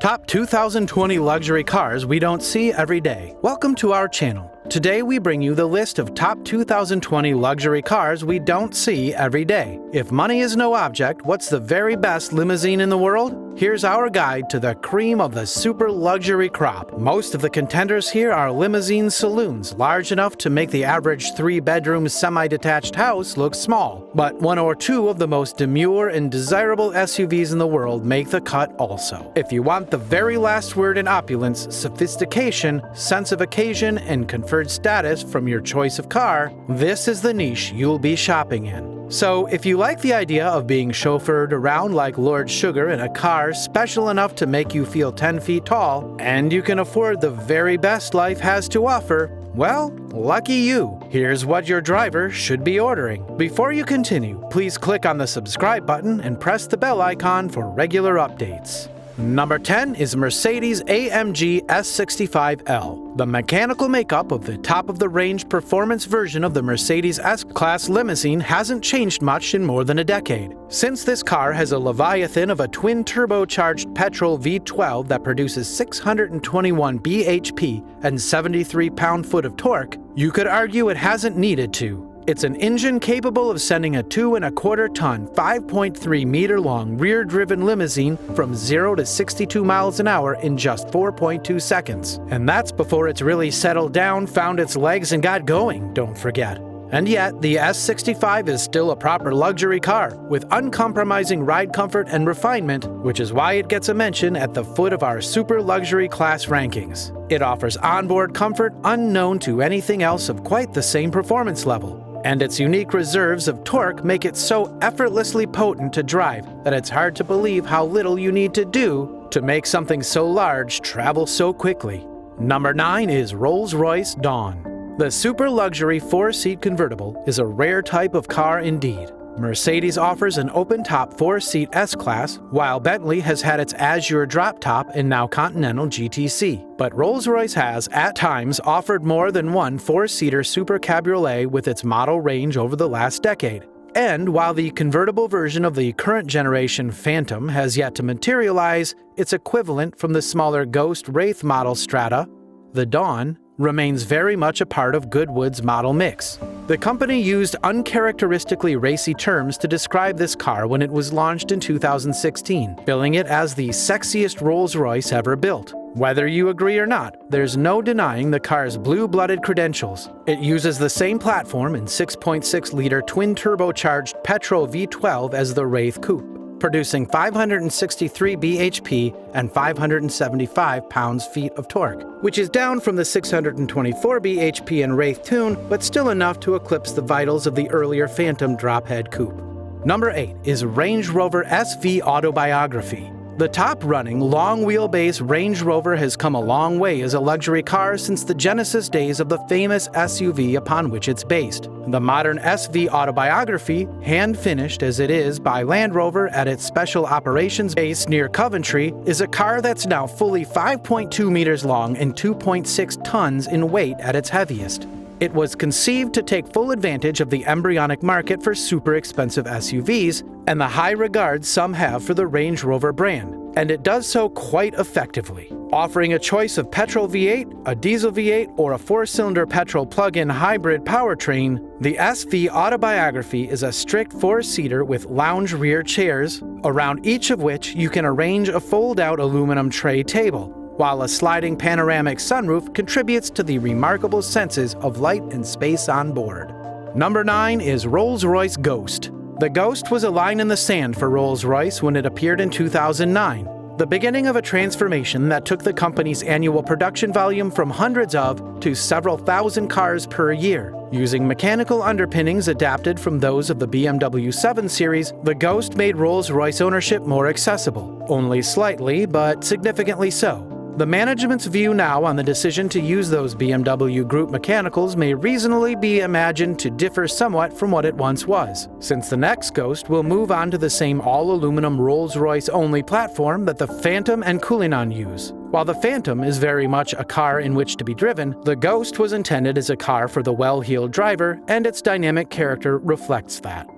Top 2020 luxury cars we don't see every day. Welcome to our channel. Today we bring you the list of top 2020 luxury cars we don't see every day. If money is no object, what's the very best limousine in the world? Here's our guide to the cream of the super luxury crop. Most of the contenders here are limousine saloons, large enough to make the average 3-bedroom semi-detached house look small. But one or two of the most demure and desirable SUVs in the world make the cut also. If you want the very last word in opulence, sophistication, sense of occasion, and conferred status from your choice of car, this is the niche you'll be shopping in. So, if you like the idea of being chauffeured around like Lord Sugar in a car special enough to make you feel 10 feet tall, and you can afford the very best life has to offer, well, lucky you. Here's what your driver should be ordering. Before you continue, please click on the subscribe button and press the bell icon for regular updates. Number 10 is Mercedes-AMG S65L. The mechanical makeup of the top-of-the-range performance version of the Mercedes S-Class limousine hasn't changed much in more than a decade. Since this car has a leviathan of a twin-turbocharged petrol V12 that produces 621 bhp and 73 pound-foot of torque, you could argue it hasn't needed to. It's an engine capable of sending a 2.25-ton, 5.3-meter-long rear-driven limousine from 0 to 62 miles an hour in just 4.2 seconds. And that's before it's really settled down, found its legs, and got going, don't forget. And yet, the S65 is still a proper luxury car, with uncompromising ride comfort and refinement, which is why it gets a mention at the foot of our super luxury class rankings. It offers onboard comfort unknown to anything else of quite the same performance level. And its unique reserves of torque make it so effortlessly potent to drive that it's hard to believe how little you need to do to make something so large travel so quickly. Number 9 is Rolls-Royce Dawn. The super luxury 4-seat convertible is a rare type of car indeed. Mercedes offers an open-top 4-seat S-Class, while Bentley has had its Azure drop-top and now Continental GTC. But Rolls-Royce has, at times, offered more than one 4-seater super cabriolet with its model range over the last decade. And while the convertible version of the current generation Phantom has yet to materialize, its equivalent from the smaller Ghost Wraith model Strata, the Dawn, remains very much a part of Goodwood's model mix. The company used uncharacteristically racy terms to describe this car when it was launched in 2016, billing it as the sexiest Rolls-Royce ever built. Whether you agree or not, there's no denying the car's blue-blooded credentials. It uses the same platform and 6.6-liter twin-turbocharged petrol V12 as the Wraith Coupe, producing 563 bhp and 575 pounds-feet of torque, which is down from the 624 bhp in Wraith Tune, but still enough to eclipse the vitals of the earlier Phantom drophead coupe. Number 8 is Range Rover SV Autobiography. The top-running, long-wheelbase Range Rover has come a long way as a luxury car since the genesis days of the famous SUV upon which it's based. The modern SV Autobiography, hand-finished as it is by Land Rover at its special operations base near Coventry, is a car that's now fully 5.2 meters long and 2.6 tons in weight at its heaviest. It was conceived to take full advantage of the embryonic market for super expensive SUVs and the high regard some have for the Range Rover brand, and it does so quite effectively. Offering a choice of petrol V8, a diesel V8, or a 4-cylinder petrol plug-in hybrid powertrain, the SV Autobiography is a strict 4-seater with lounge rear chairs, around each of which you can arrange a fold-out aluminum tray table, while a sliding panoramic sunroof contributes to the remarkable senses of light and space on board. Number 9 is Rolls-Royce Ghost. The Ghost was a line in the sand for Rolls-Royce when it appeared in 2009, the beginning of a transformation that took the company's annual production volume from hundreds of to several thousand cars per year. Using mechanical underpinnings adapted from those of the BMW 7 Series, the Ghost made Rolls-Royce ownership more accessible, only slightly, but significantly so. The management's view now on the decision to use those BMW Group mechanicals may reasonably be imagined to differ somewhat from what it once was, since the next Ghost will move on to the same all-aluminum Rolls-Royce-only platform that the Phantom and Cullinan use. While the Phantom is very much a car in which to be driven, the Ghost was intended as a car for the well-heeled driver, and its dynamic character reflects that.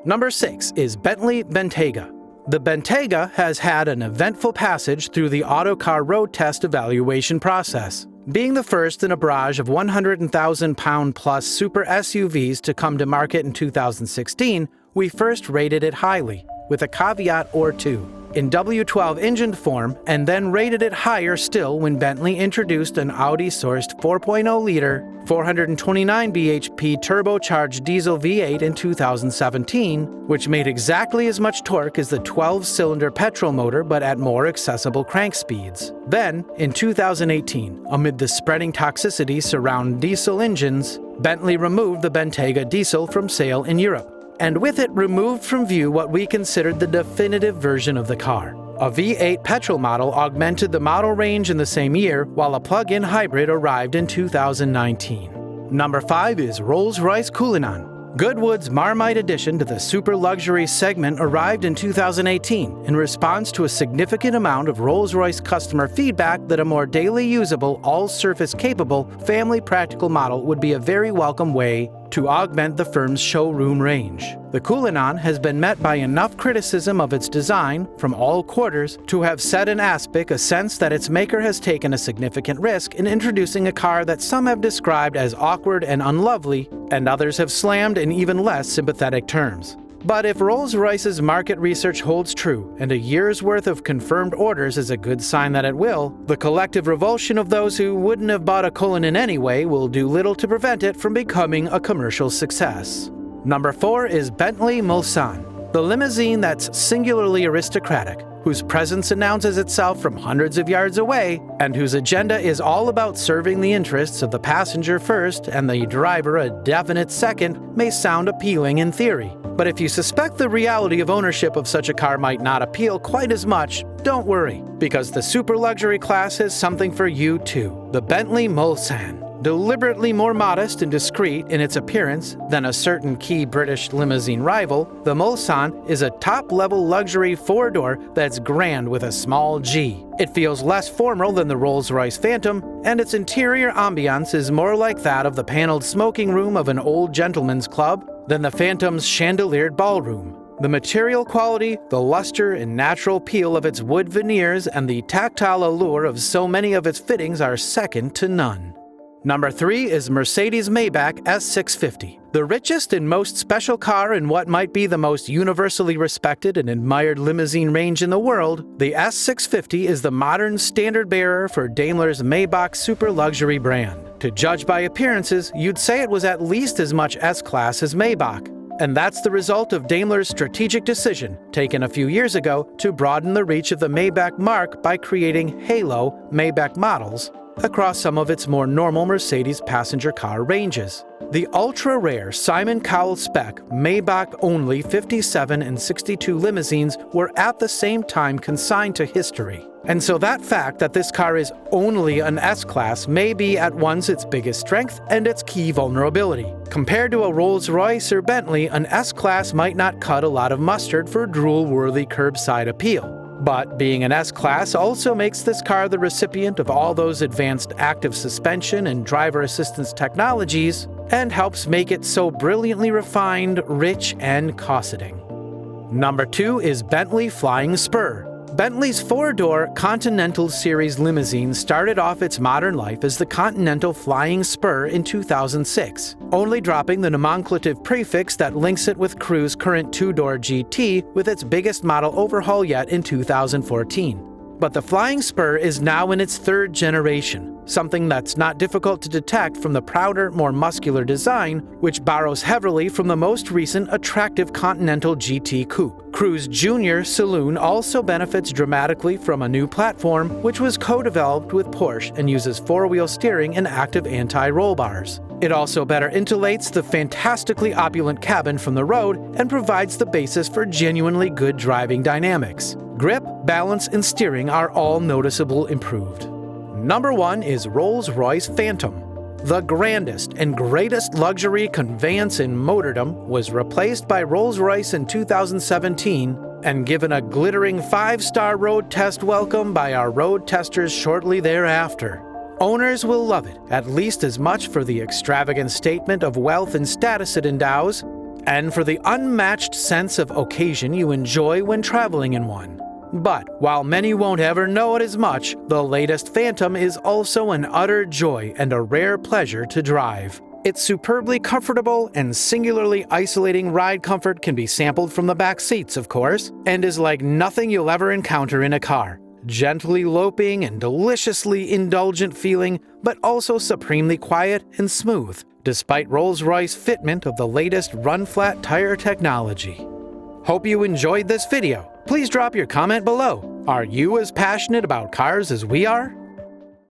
Number 6 is Bentley Bentayga. The Bentayga has had an eventful passage through the Autocar road test evaluation process. Being the first in a barrage of 100,000-pound-plus super SUVs to come to market in 2016, we first rated it highly, with a caveat or two, in W12 engined form, and then rated it higher still when Bentley introduced an Audi-sourced 4.0-liter, 429 bhp turbocharged diesel V8 in 2017, which made exactly as much torque as the 12-cylinder petrol motor but at more accessible crank speeds. Then, in 2018, amid the spreading toxicity surrounding diesel engines, Bentley removed the Bentayga diesel from sale in Europe, and with it removed from view what we considered the definitive version of the car. A V8 petrol model augmented the model range in the same year, while a plug-in hybrid arrived in 2019. Number 5 is Rolls-Royce Cullinan. Goodwood's Marmite addition to the super luxury segment arrived in 2018 in response to a significant amount of Rolls-Royce customer feedback that a more daily usable, all-surface capable, family practical model would be a very welcome way to augment the firm's showroom range. The Cullinan has been met by enough criticism of its design from all quarters to have set in aspic a sense that its maker has taken a significant risk in introducing a car that some have described as awkward and unlovely, and others have slammed in even less sympathetic terms. But if Rolls-Royce's market research holds true, and a year's worth of confirmed orders is a good sign that it will, the collective revulsion of those who wouldn't have bought a Cullinan anyway will do little to prevent it from becoming a commercial success. Number 4 is Bentley Mulsanne, the limousine that's singularly aristocratic, whose presence announces itself from hundreds of yards away, and whose agenda is all about serving the interests of the passenger first and the driver a definite second, may sound appealing in theory. But if you suspect the reality of ownership of such a car might not appeal quite as much, don't worry, because the super luxury class has something for you too. The Bentley Mulsanne. Deliberately more modest and discreet in its appearance than a certain key British limousine rival, the Mulsanne is a top-level luxury four-door that's grand with a small G. It feels less formal than the Rolls-Royce Phantom, and its interior ambiance is more like that of the paneled smoking room of an old gentleman's club than the Phantom's chandeliered ballroom. The material quality, the luster and natural peel of its wood veneers, and the tactile allure of so many of its fittings are second to none. Number 3 is Mercedes-Maybach S650. The richest and most special car in what might be the most universally respected and admired limousine range in the world, the S650 is the modern standard-bearer for Daimler's Maybach super luxury brand. To judge by appearances, you'd say it was at least as much S-Class as Maybach. And that's the result of Daimler's strategic decision, taken a few years ago, to broaden the reach of the Maybach marque by creating Halo Maybach models across some of its more normal Mercedes passenger car ranges. The ultra-rare Simon Cowell spec Maybach-only 57 and 62 limousines were at the same time consigned to history. And so that fact that this car is only an S-Class may be at once its biggest strength and its key vulnerability. Compared to a Rolls-Royce or Bentley, an S-Class might not cut a lot of mustard for drool-worthy curbside appeal. But being an S-Class also makes this car the recipient of all those advanced active suspension and driver assistance technologies, and helps make it so brilliantly refined, rich, and cosseting. Number 2 is Bentley Flying Spur. Bentley's four-door Continental Series limousine started off its modern life as the Continental Flying Spur in 2006, only dropping the nomenclative prefix that links it with Cruise current two-door GT with its biggest model overhaul yet in 2014. But the Flying Spur is now in its third generation, something that's not difficult to detect from the prouder, more muscular design, which borrows heavily from the most recent attractive Continental GT Coupe. Cruise Junior Saloon also benefits dramatically from a new platform, which was co-developed with Porsche and uses four-wheel steering and active anti-roll bars. It also better insulates the fantastically opulent cabin from the road and provides the basis for genuinely good driving dynamics. Grip, balance, and steering are all noticeable improved. Number 1 is Rolls-Royce Phantom. The grandest and greatest luxury conveyance in motordom was replaced by Rolls-Royce in 2017 and given a glittering 5-star road test welcome by our road testers shortly thereafter. Owners will love it, at least as much for the extravagant statement of wealth and status it endows, and for the unmatched sense of occasion you enjoy when traveling in one. But while many won't ever know it as much, the latest Phantom is also an utter joy and a rare pleasure to drive. Its superbly comfortable and singularly isolating ride comfort can be sampled from the back seats, of course, and is like nothing you'll ever encounter in a car. Gently loping and deliciously indulgent feeling, but also supremely quiet and smooth, despite Rolls-Royce fitment of the latest run-flat tire technology. Hope you enjoyed this video. Please drop your comment below. Are you as passionate about cars as we are?